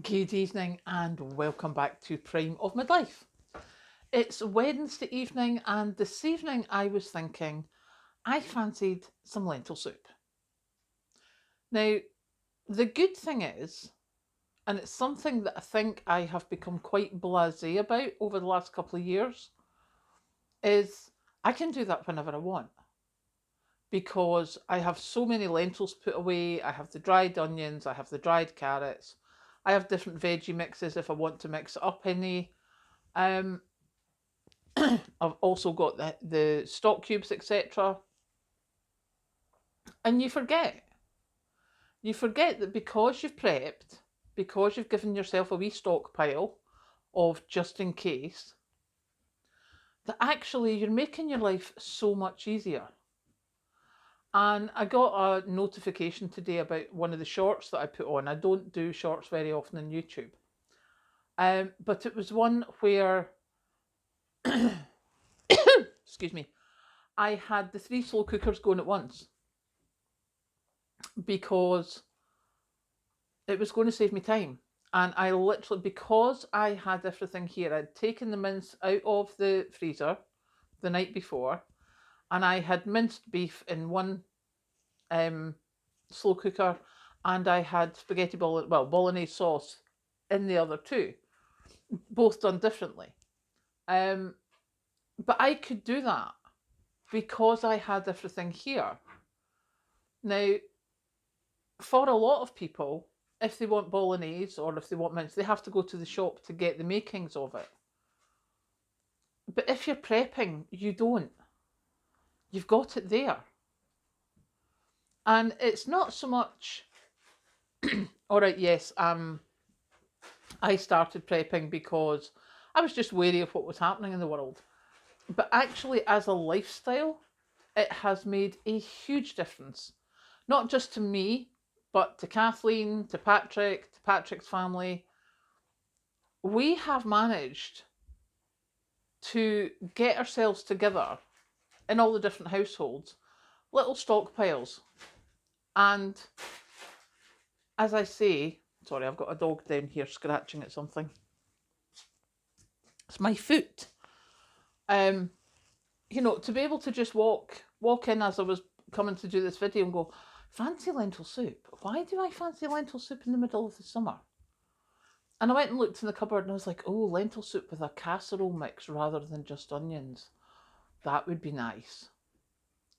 Good evening and welcome back to Prime of Midlife. It's Wednesday evening, and this evening I was thinking I fancied some lentil soup. Now, the good thing is, and it's something that I think I have become quite blasé about over the last couple of years, is I can do that whenever I want because I have so many lentils put away. I have the dried onions, I have the dried carrots, I have different veggie mixes if I want to mix it up any. Um, I've also got the stock cubes, etc. And you forget that because you've prepped, because you've given yourself a wee stockpile of just in case, that actually you're making your life so much easier. And I got a notification today about one of the shorts that I put on. I don't do shorts very often on YouTube. But it was one where, excuse me, I had the three slow cookers going at once because it was going to save me time. And I literally, because I had everything here, I'd taken the mince out of the freezer the night before, and I had minced beef in one um, slow cooker, and I had bolognese sauce in the other two, both done differently. Um, but I could do that because I had everything here. Now, for a lot of people, if they want bolognese or if they want mince, they have to go to the shop to get the makings of it. But if you're prepping, you don't. You've got it there. And it's not so much, all right, yes, I started prepping because I was just wary of what was happening in the world. But actually, as a lifestyle, it has made a huge difference. Not just to me, but to Kathleen, to Patrick, to Patrick's family. We have managed to get ourselves together in all the different households, little stockpiles. And as I say, sorry, I've got a dog down here scratching at something. It's my foot. Um, to be able to just walk in as I was coming to do this video and go, fancy lentil soup. Why do I fancy lentil soup in the middle of the summer? And I went and looked in the cupboard and I was like, oh, lentil soup with a casserole mix rather than just onions. That would be nice.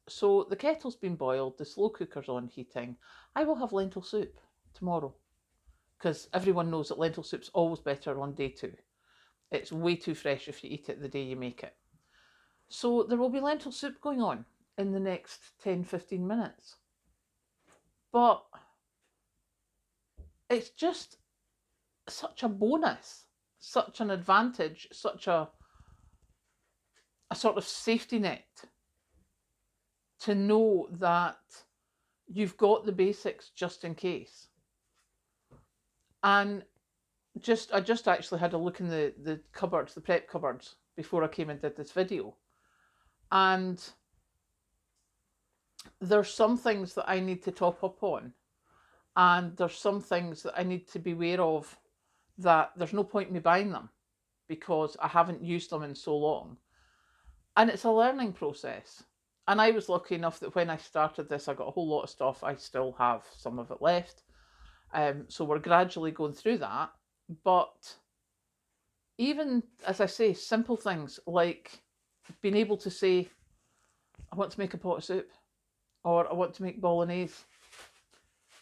So the kettle's been boiled, the slow cooker's on heating. I will have lentil soup tomorrow because everyone knows that lentil soup's always better on day two. It's way too fresh if you eat it the day you make it. So there will be lentil soup going on in the next 10-15 minutes. But it's just such a bonus, such an advantage, such a sort of safety net to know that you've got the basics just in case. And I just actually had a look in the cupboards, the prep cupboards, before I came and did this video. And there's some things that I need to top up on. And there's some things that I need to be aware of that there's no point in me buying them because I haven't used them in so long. And it's a learning process. And I was lucky enough that when I started this, I got a whole lot of stuff. I still have some of it left. So we're gradually going through that. But even, as I say, simple things like being able to say, I want to make a pot of soup or I want to make bolognese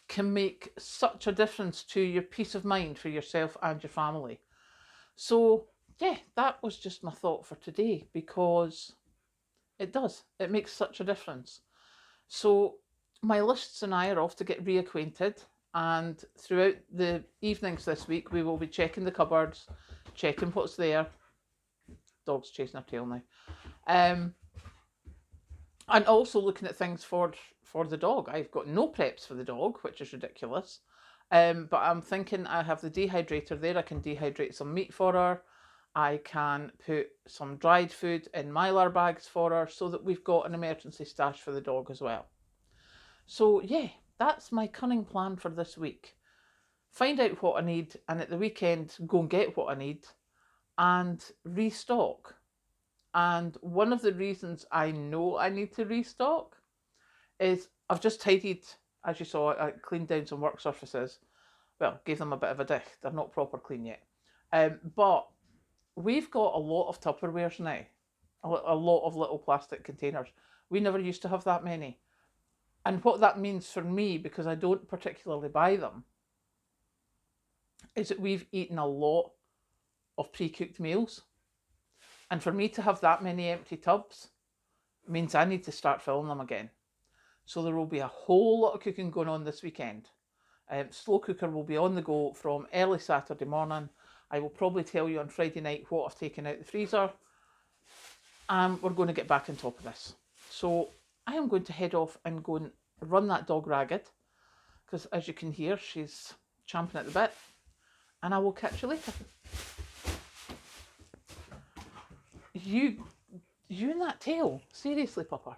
can make such a difference to your peace of mind for yourself and your family. So, yeah, that was just my thought for today because it does. It makes such a difference. So, my lists and I are off to get reacquainted, and throughout the evenings this week, we will be checking the cupboards, checking what's there. Dog's chasing her tail now. Um, and also looking at things for the dog. I've got no preps for the dog, which is ridiculous. But I'm thinking I have the dehydrator there. I can dehydrate some meat for her. I can put some dried food in Mylar bags for her so that we've got an emergency stash for the dog as well. So yeah, that's my cunning plan for this week. find out what I need, and at the weekend go and get what I need and restock. And one of the reasons I know I need to restock is I've just tidied, as you saw, I cleaned down some work surfaces. Well, gave them a bit of a dig. They're not proper clean yet. But we've got a lot of Tupperwares now, a lot of little plastic containers. We never used to have that many. And what that means for me, because I don't particularly buy them, is that we've eaten a lot of pre-cooked meals. And for me to have that many empty tubs means I need to start filling them again. So there will be a whole lot of cooking going on this weekend. Slow cooker will be on the go from early Saturday morning. I will probably tell you on Friday night what I've taken out the freezer. And we're going to get back on top of this. So I am going to head off and go and run that dog ragged, because as you can hear, she's champing at the bit. And I will catch you later. You and that tail. Seriously, Pupper.